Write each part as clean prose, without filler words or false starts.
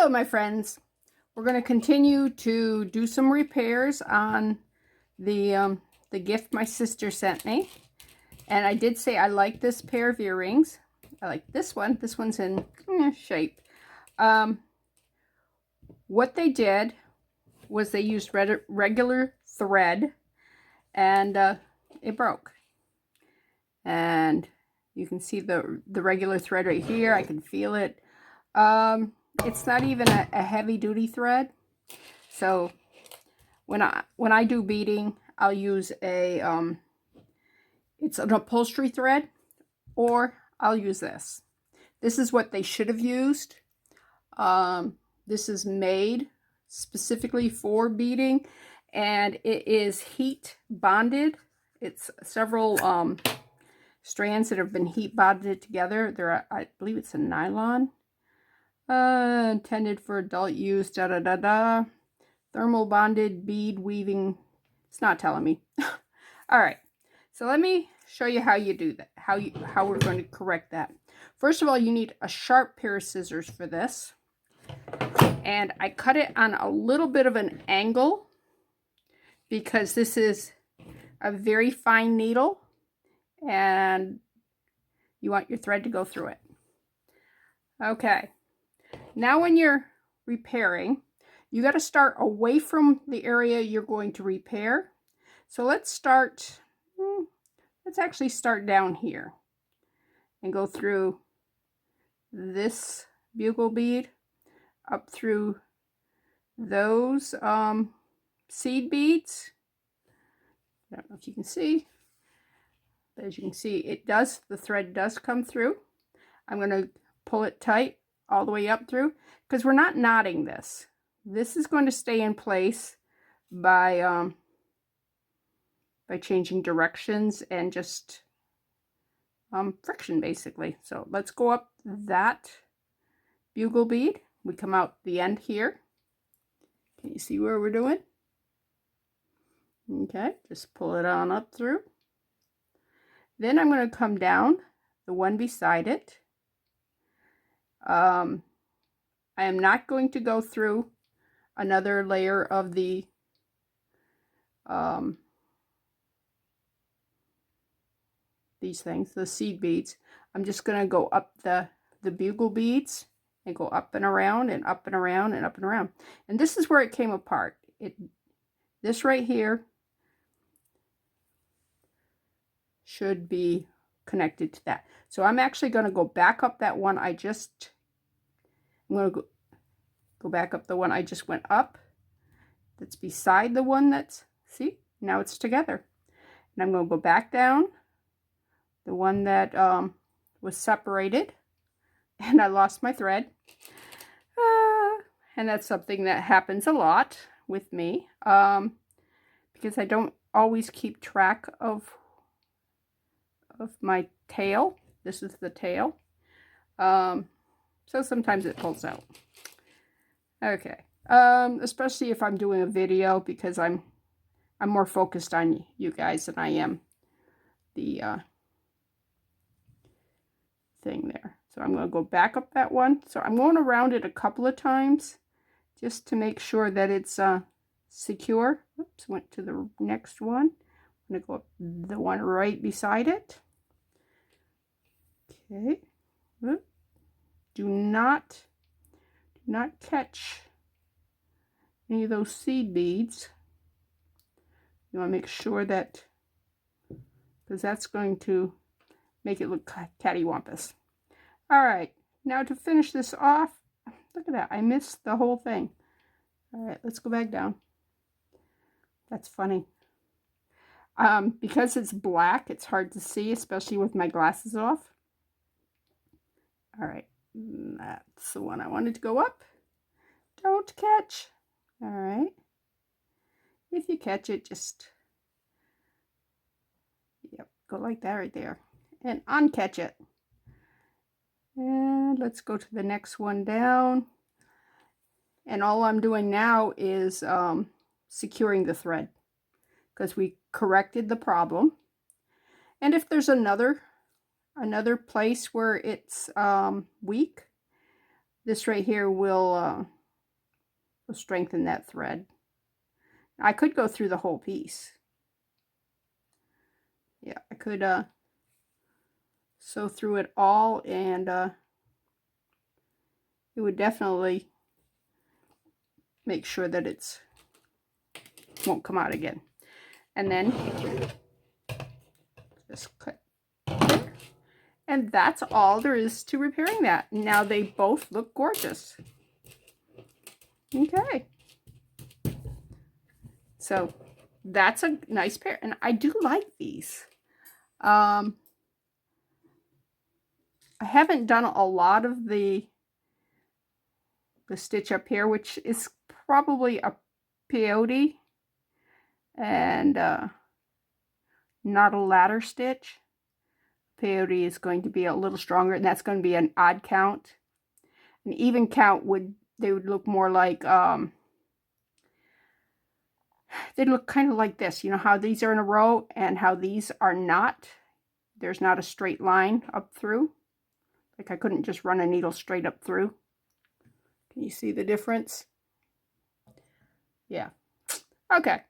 Hello my friends, we're going to continue to do some repairs on the gift my sister sent me. And I did say I like this pair of earrings. I like this one's in shape. What they did was they used regular thread, and it broke. And you can see the regular thread right here. I can feel it. It's not even a heavy-duty thread, so when I do beading, I'll use it's an upholstery thread, or I'll use this. This is what they should have used. This is made specifically for beading, and it is heat bonded. It's several strands that have been heat bonded together. I believe it's a nylon. Intended for adult use, thermal bonded bead weaving. It's not telling me. All right, so let me show you how you do that, how we're going to correct that. First of all, you need a sharp pair of scissors for this, and I cut it on a little bit of an angle because this is a very fine needle and you want your thread to go through it. Okay. Now when you're repairing, you got to start away from the area you're going to repair. So let's actually start down here and go through this bugle bead up through those seed beads. I don't know if you can see, but as you can see, the thread does come through. I'm going to pull it tight all the way up through, because we're not knotting this. This is going to stay in place by changing directions and just friction, basically. So let's go up that bugle bead. We come out the end here. Can you see where we're doing? Okay, just pull it on up through. Then I'm going to come down the one beside it. I am not going to go through another layer of the these things, the seed beads. I'm just going to go up the bugle beads and go up and around and up and around and up and around. And this is where it came apart. This right here should be connected to that. So I'm actually going to go back up that one I'm going to go back up the one I just went up. That's beside the one that's, see, now it's together. And I'm going to go back down the one that was separated, and I lost my thread. And that's something that happens a lot with me, because I don't always keep track of my tail. This is the tail. So sometimes it pulls out. Okay. Especially if I'm doing a video, because I'm more focused on you guys than I am the thing there. So I'm going to go back up that one. So I'm going around it a couple of times just to make sure that it's secure. Oops, went to the next one. I'm going to go up the one right beside it. Okay. Oops. Do not catch any of those seed beads. You want to make sure that, because that's going to make it look cattywampus. All right, now to finish this off, look at that, I missed the whole thing. All right, let's go back down. That's funny. Because it's black, it's hard to see, especially with my glasses off. All right. That's the one I wanted to go up. Don't catch. All right. If you catch it, just, yep, go like that right there. And uncatch it. And let's go to the next one down. And all I'm doing now is securing the thread, because we corrected the problem. And if there's another place where it's weak, this right here will will strengthen that thread. I could go through the whole piece. Yeah, I could sew through it all, and it would definitely make sure that it's won't come out again. And then just cut there. And that's all there is to repairing that. Now they both look gorgeous. Okay. So that's a nice pair, and I do like these. I haven't done a lot of the stitch up here, which is probably a peyote and not a ladder stitch. Peyote is going to be a little stronger, and that's going to be an odd count. An even count would look more like they'd look kind of like this. You know how these are in a row and how these are not? There's not a straight line up through. Like I couldn't just run a needle straight up through. Can you see the difference? Yeah. Okay.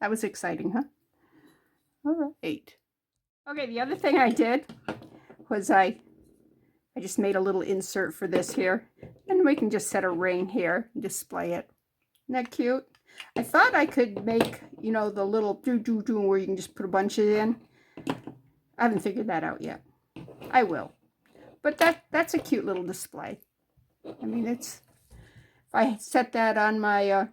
That was exciting, huh? All right. Okay, the other thing I did was I just made a little insert for this here. And we can just set a ring here and display it. Isn't that cute? I thought I could make, you know, the little do where you can just put a bunch of it in. I haven't figured that out yet. I will. But that's a cute little display. I mean, it's, if I set that on my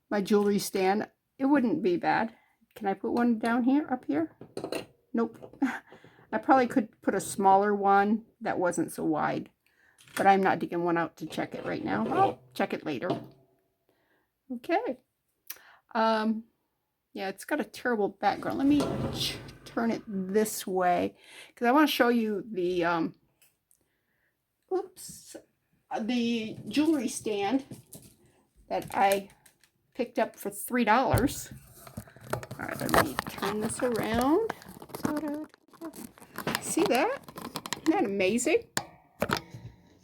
my jewelry stand, it wouldn't be bad. Can I put one down here, up here? Nope. I probably could put a smaller one that wasn't so wide, but I'm not digging one out to check it right now. I'll check it later. Okay. Yeah, it's got a terrible background. Let me turn it this way because I want to show you the the jewelry stand that I picked up for $3. All right, let me turn this around. See that? Isn't that amazing? I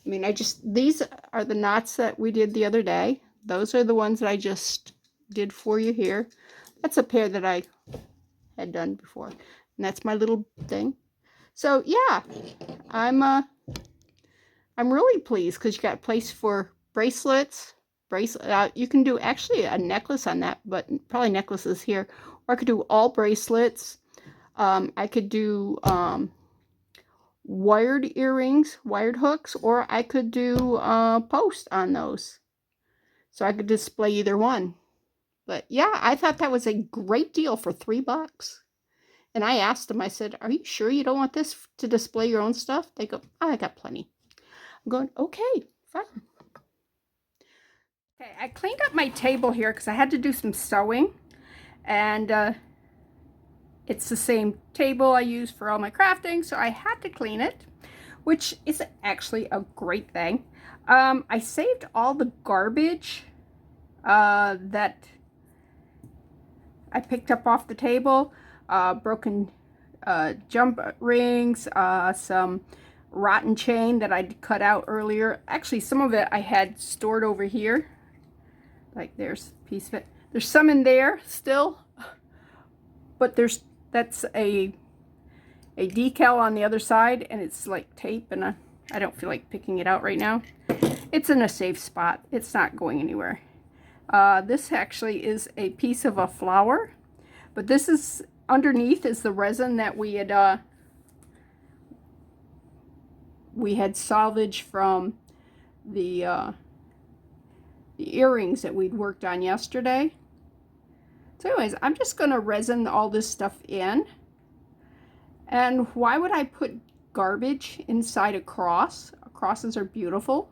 mean, these are the knots that we did the other day. Those are the ones that I just did for you here. That's a pair that I had done before. And that's my little thing. So yeah, I'm really pleased because you got a place for bracelets. You can do actually a necklace on that, but probably necklaces here. Or I could do all bracelets. I could do wired earrings, wired hooks, or I could do post on those. So I could display either one. But yeah, I thought that was a great deal for $3. And I asked them, I said, are you sure you don't want this to display your own stuff? They go, oh, I got plenty. I'm going, okay, fine. Okay, I cleaned up my table here because I had to do some sewing. And it's the same table I use for all my crafting, so I had to clean it, which is actually a great thing. I saved all the garbage that I picked up off the table, broken jump rings, some rotten chain that I'd cut out earlier. Actually, some of it I had stored over here. Like there's a piece of it. There's some in there still, but that's a decal on the other side, and it's like tape, and I don't feel like picking it out right now. It's in a safe spot. It's not going anywhere. This actually is a piece of a flower, but this is underneath is the resin that we had salvaged from the earrings that we'd worked on yesterday. So anyways, I'm just going to resin all this stuff in. And why would I put garbage inside a cross? Crosses are beautiful.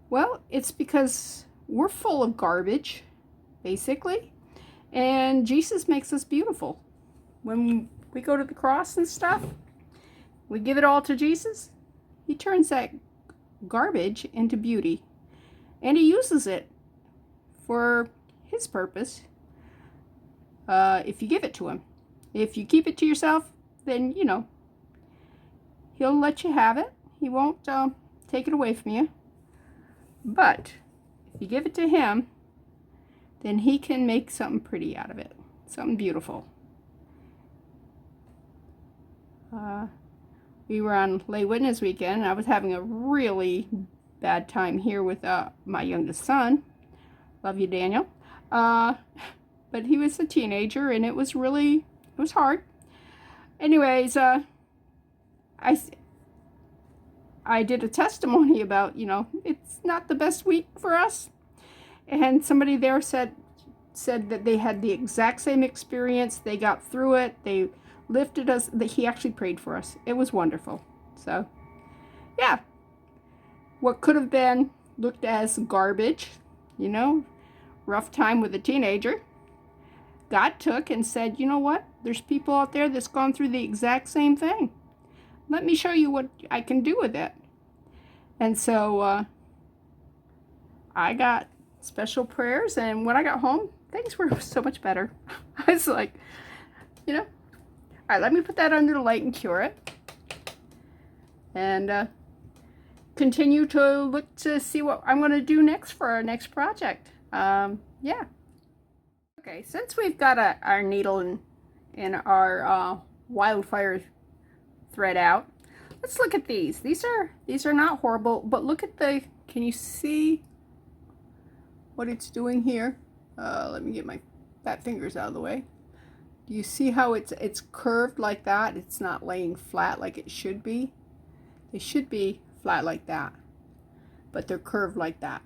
Well, it's because we're full of garbage, basically. And Jesus makes us beautiful. When we go to the cross and stuff, we give it all to Jesus. He turns that garbage into beauty. And he uses it for his purpose. If you give it to him. If you keep it to yourself, then, you know, he'll let you have it. He won't take it away from you. But if you give it to him, then he can make something pretty out of it, something beautiful. We were on lay witness weekend, and I was having a really bad time here with my youngest son. Love you, Daniel. But he was a teenager, and it was hard. Anyways, I did a testimony about, it's not the best week for us. And somebody there said that they had the exact same experience. They got through it. They lifted us. He actually prayed for us. It was wonderful. So, yeah. What could have been looked as garbage, rough time with a teenager, God took and said, you know what? There's people out there that's gone through the exact same thing. Let me show you what I can do with it. And so I got special prayers, and when I got home, things were so much better. I was like, all right, let me put that under the light and cure it. And continue to look to see what I'm going to do next for our next project. Yeah. Okay, since we've got our needle and our wildfire thread out, let's look at these. These are not horrible, but look at can you see what it's doing here? Let me get my fat fingers out of the way. Do you see how it's curved like that? It's not laying flat like it should be. They should be flat like that, but they're curved like that.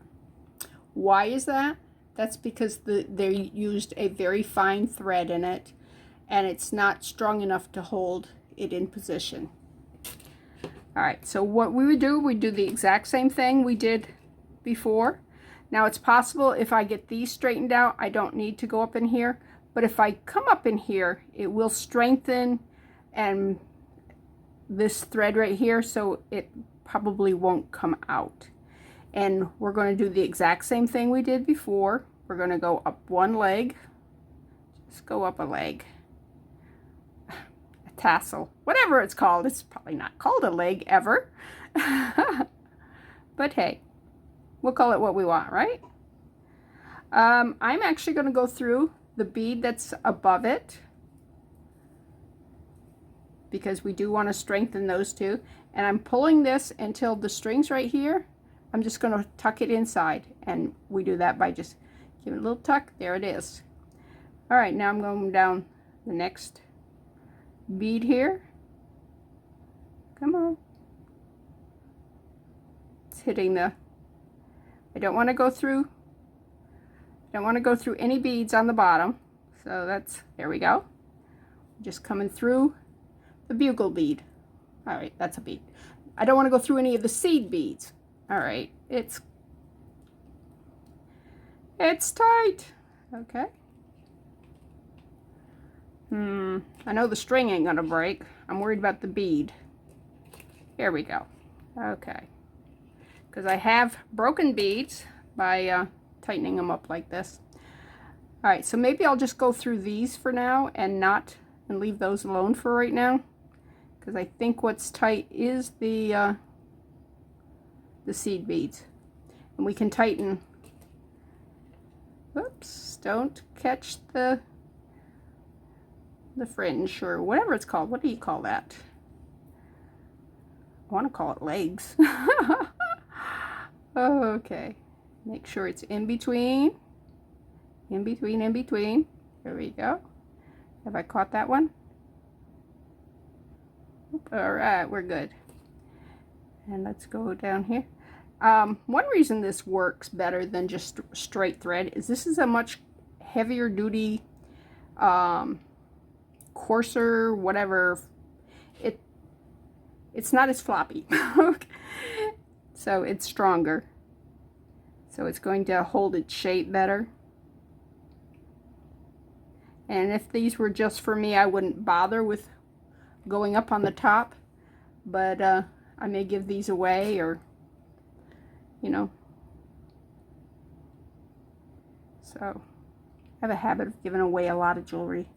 Why is that? That's because they used a very fine thread in it, and it's not strong enough to hold it in position. All right, so what we do the exact same thing we did before. Now it's possible if I get these straightened out, I don't need to go up in here, but if I come up in here, it will strengthen and this thread right here, so it probably won't come out. And we're going to do the exact same thing we did before. We're going to go up one leg. Just go up a leg. A tassel. Whatever it's called. It's probably not called a leg ever. But hey, we'll call it what we want, right? I'm actually going to go through the bead that's above it, because we do want to strengthen those two. And I'm pulling this until the string's right here. I'm just going to tuck it inside, and we do that by just giving it a little tuck. There it is. All right, now I'm going down the next bead here. Come on. It's hitting I don't want to go through any beads on the bottom. So there we go. Just coming through the bugle bead. All right, that's a bead. I don't want to go through any of the seed beads. All right, it's tight. Okay. I know the string ain't gonna break. I'm worried about the bead. Here we go. Okay. Because I have broken beads by tightening them up like this. All right, so maybe I'll just go through these for now and leave those alone for right now, because I think what's tight is the seed beads, and we can tighten. Whoops! Don't catch the fringe or whatever it's called. What do you call that? I want to call it legs. Okay. Make sure it's in between. In between, in between. There we go. Have I caught that one? All right, we're good. And let's go down here. One reason this works better than just straight thread is this is a much heavier duty, coarser, whatever. It's not as floppy. So it's stronger. So it's going to hold its shape better. And if these were just for me, I wouldn't bother with going up on the top. But I may give these away, or, So I have a habit of giving away a lot of jewelry.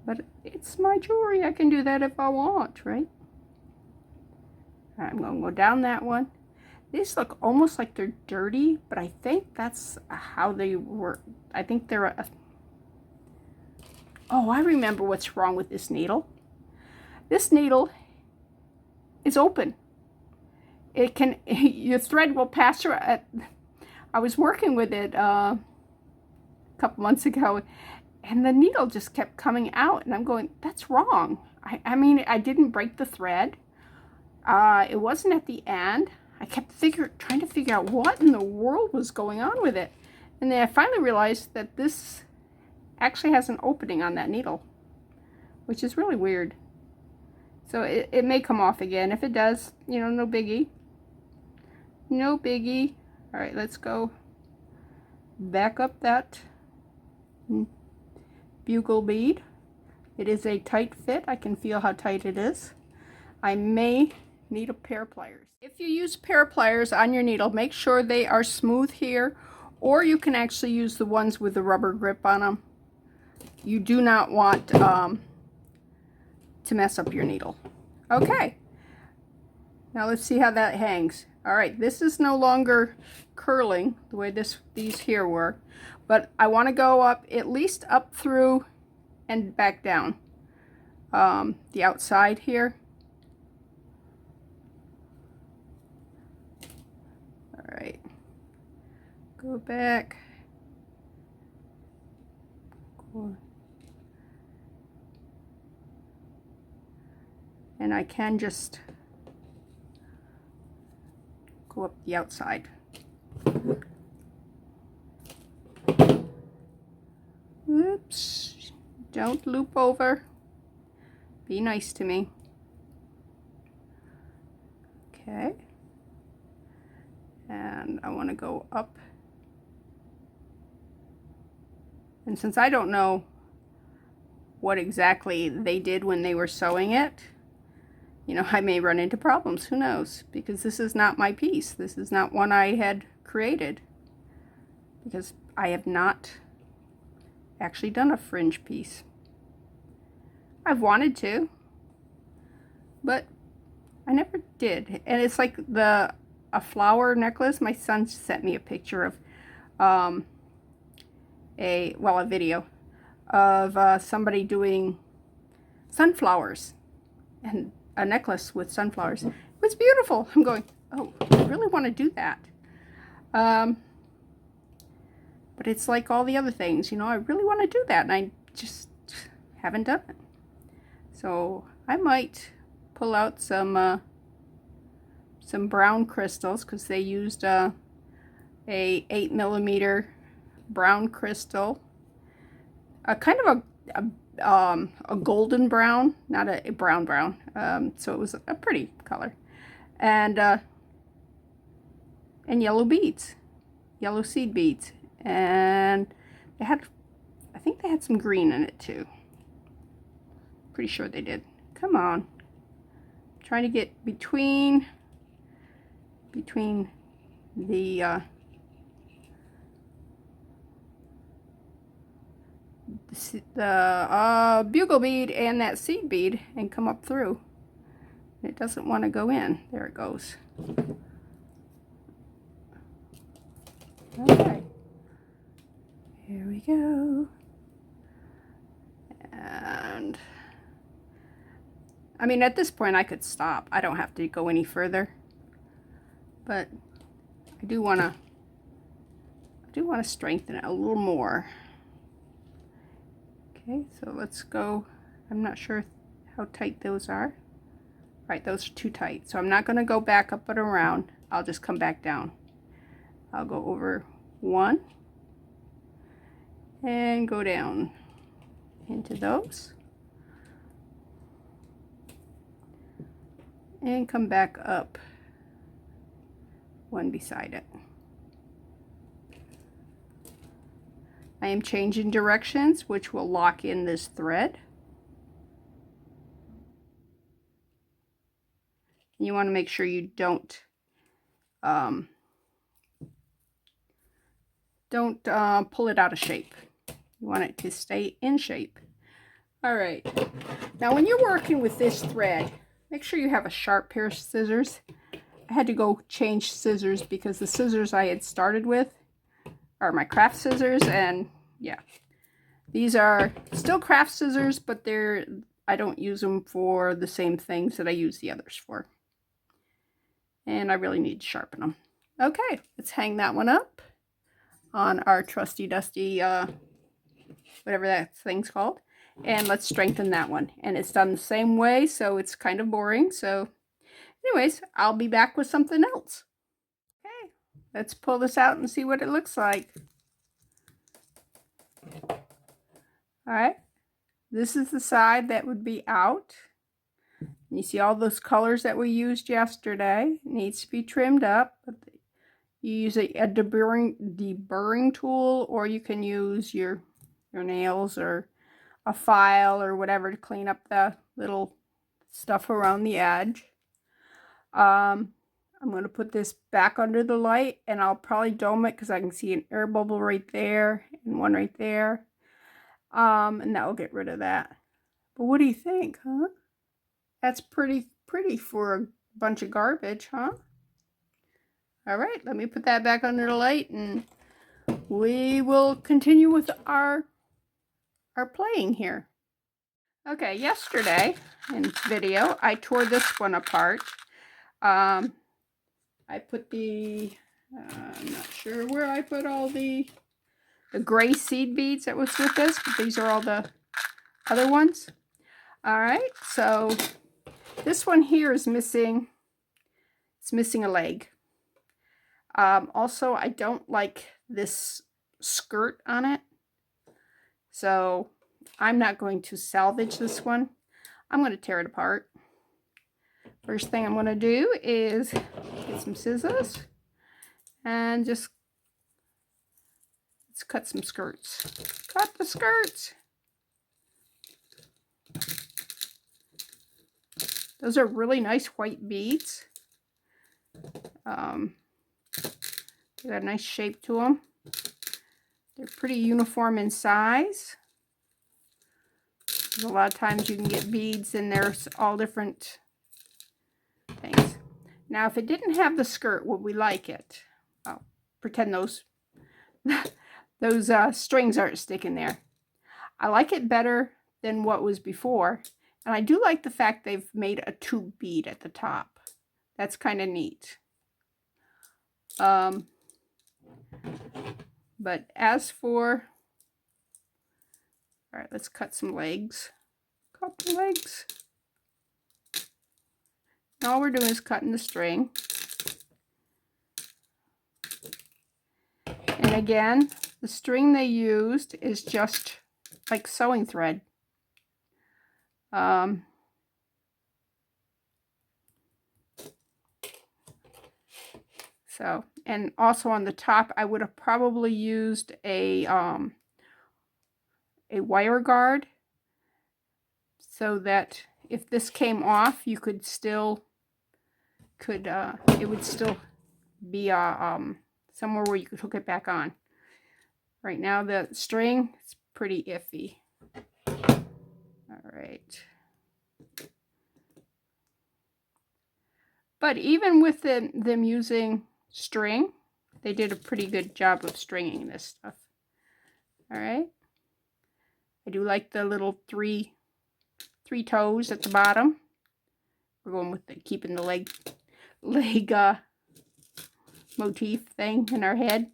But it's my jewelry. I can do that if I want, right? I'm going to go down that one. These look almost like they're dirty, but I think that's how they work. I think they're oh, I remember what's wrong with this needle. This needle is open. It can, your thread will pass through. I was working with it a couple months ago, and the needle just kept coming out, and I'm going, that's wrong. I mean, I didn't break the thread. It wasn't at the end. I kept trying to figure out what in the world was going on with it. And then I finally realized that this actually has an opening on that needle, which is really weird. So it may come off again. If it does, you know, no biggie. No biggie. All right, let's go back up that bugle bead. It is a tight fit. I can feel how tight it is. I may need a pair of pliers. If you use a pair of pliers on your needle, make sure they are smooth here, or you can actually use the ones with the rubber grip on them. You do not want to mess up your needle. Okay, now let's see how that hangs. All right, this is no longer curling the way these here were, but I want to go up, at least up through and back down the outside here. All right, go back. Go. And I can just go up the outside. Oops, don't loop over. Be nice to me. Okay. And I want to go up. And since I don't know what exactly they did when they were sewing it, you know, I may run into problems, who knows? Because this is not my piece. This is not one I had created. Because I have not actually done a fringe piece. I've wanted to, but I never did. And it's like a flower necklace. My son sent me a picture of a video of somebody doing sunflowers and a necklace with sunflowers. It was beautiful. I'm going, oh, I really want to do that. But it's like all the other things, you know, I really want to do that, and I just haven't done it. So I might pull out some brown crystals, because they used a 8mm brown crystal, a kind of a golden brown, not a brown, so it was a pretty color, and yellow beads, yellow seed beads, and they had, I think they had some green in it too. Pretty sure they did. Come on, I'm trying to get between the bugle bead and that seed bead and come up through. It doesn't want to go in. There it goes. Okay, here we go. And I mean, at this point I could stop. I don't have to go any further, but I do want to strengthen it a little more. Okay, so let's go. I'm not sure how tight those are. Right, those are too tight. So I'm not going to go back up and around. I'll just come back down. I'll go over one and go down into those and come back up one beside it. I am changing directions, which will lock in this thread. You want to make sure you don't pull it out of shape. You want it to stay in shape. All right. Now, when you're working with this thread, Make sure you have a sharp pair of scissors. I had to go change scissors because the scissors I had started with are my craft scissors, and yeah. These are still craft scissors, but I don't use them for the same things that I use the others for. And I really need to sharpen them. Okay, let's hang that one up on our trusty dusty, whatever that thing's called. And let's strengthen that one. And it's done the same way, so it's kind of boring. So anyways, I'll be back with something else. Okay, let's pull this out and see what it looks like. All right, this is the side that would be out. You see all those colors that we used yesterday. It needs to be trimmed up. You use a deburring tool, or you can use your nails or a file or whatever to clean up the little stuff around the edge. I'm going to put this back under the light, and I'll probably dome it because I can see an air bubble right there and one right there. And that will get rid of that. But what do you think, huh? That's pretty for a bunch of garbage, huh? All right, let me put that back under the light, and we will continue with our playing here. Okay, yesterday in video, I tore this one apart. I put I'm not sure where I put all the gray seed beads that was with this, but these are all the other ones. All right, so this one here is missing. It's missing a leg. Also, I don't like this skirt on it, so I'm not going to salvage this one. I'm going to tear it apart. First thing I'm going to do is get some scissors and just let's cut some skirts. Cut the skirts. Those are really nice white beads. They got a nice shape to them. They're pretty uniform in size. A lot of times you can get beads and there's all different things. Now, if it didn't have the skirt, would we like it? Oh, pretend those strings aren't sticking there. I like it better than what was before, and I do like the fact they've made a tube bead at the top. That's kind of neat. But as for, all right, let's cut some legs. Cut the legs. And all we're doing is cutting the string. And again, the string they used is just like sewing thread. So, and also on the top, I would have probably used a wire guard so that if this came off, you could still, it would still be somewhere where you could hook it back on. Right now, the string is pretty iffy. All right. But even with them using string, they did a pretty good job of stringing this stuff. All right. I do like the little three toes at the bottom. We're going with keeping the leg motif thing in our head.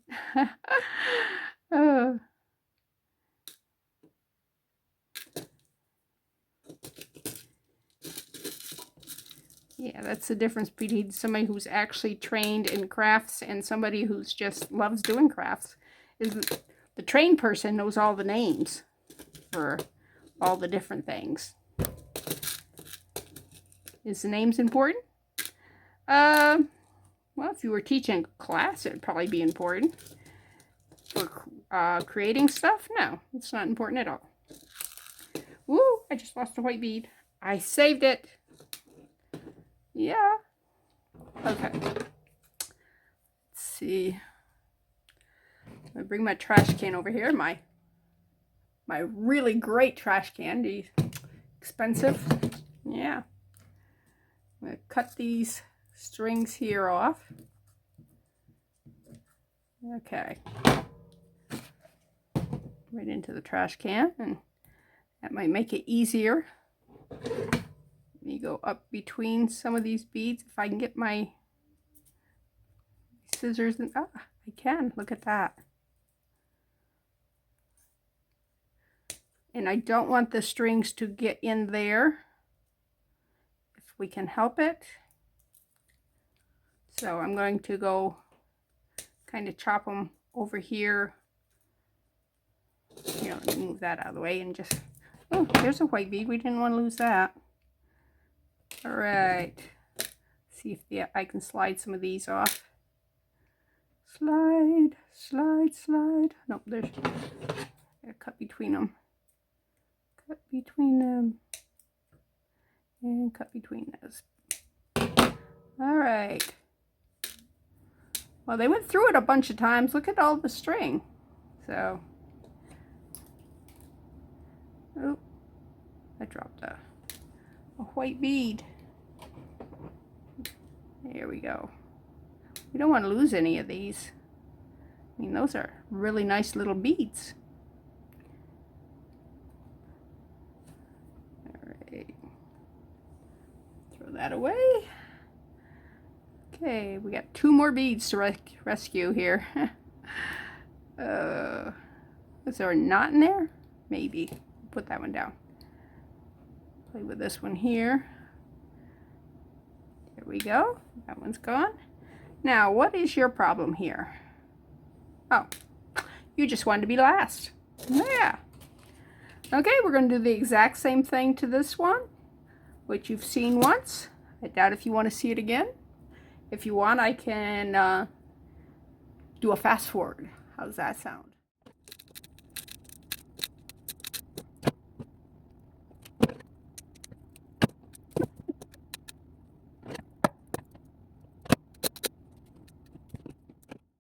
Yeah, that's the difference between somebody who's actually trained in crafts and somebody who's just loves doing crafts. Is the trained person knows all the names for all the different things. Is the names important? Well, if you were teaching a class, it would probably be important. For creating stuff, no, it's not important at all. Woo, I just lost a white bead. I saved it. Yeah. Okay. Let's see. I'm gonna bring my trash can over here. My really great trash can. Expensive. Yeah. I'm going to cut these strings here off. Okay. Right into the trash can, and that might make it easier. Let me go up between some of these beads if I can get my scissors. And I can. Look at that. And I don't want the strings to get in there if we can help it. So I'm going to go kind of chop them over here. Here, let me move that out of the way and just, oh, there's a white bead. We didn't want to lose that. All right. See if I can slide some of these off. Slide, slide, slide. Nope, there's a cut between them. Cut between them. And cut between those. All right. Well, they went through it a bunch of times. Look at all the string. So, oh, I dropped a white bead. There we go. We don't want to lose any of these. I mean, those are really nice little beads. All right. Throw that away. Okay, we got 2 more beads to rescue here. Is there a knot in there? Maybe. Put that one down. Play with this one here. There we go. That one's gone. Now, what is your problem here? Oh, you just wanted to be last. Yeah. Okay, we're going to do the exact same thing to this one, which you've seen once. I doubt if you want to see it again. If you want, I can do a fast forward. How's that sound?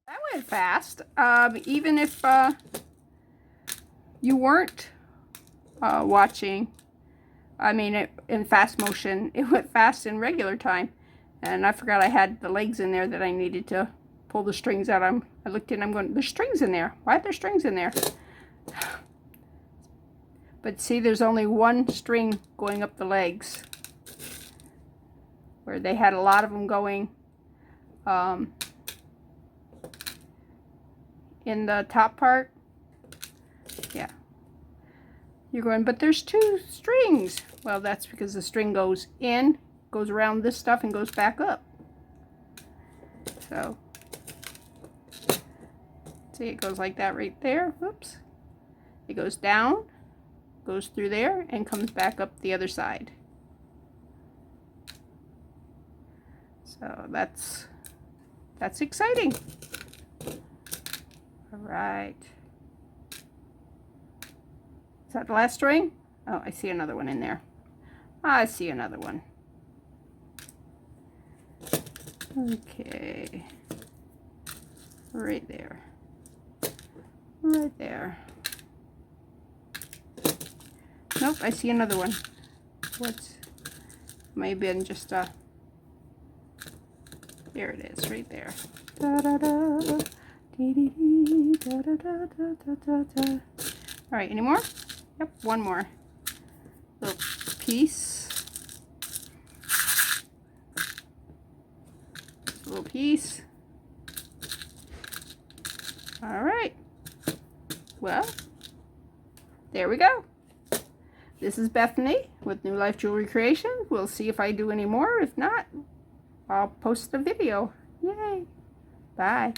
That went fast. Even if you weren't watching, I mean, in fast motion, it went fast in regular time. And I forgot I had the legs in there that I needed to pull the strings out. I looked in, I'm going, there's strings in there. Why are there strings in there? But see, there's only one string going up the legs. Where they had a lot of them going in the top part. Yeah. You're going, but there's 2 strings. Well, that's because the string goes in, goes around this stuff, and goes back up. So, see, it goes like that right there. Whoops. It goes down, goes through there, and comes back up the other side. So that's exciting. All right. Is that the last string? Oh, I see another one in there. I see another one. Okay. Right there. Right there. Nope, I see another one. What's maybe in just a, there it is, right there. Da da da, dee dee dee, da da da da da da. All right, any more? Yep, one more. Little piece. Little piece. All right. Well, there we go. This is Bethany with New Life Jewelry Creations. We'll see if I do any more. If not, I'll post the video. Yay. Bye.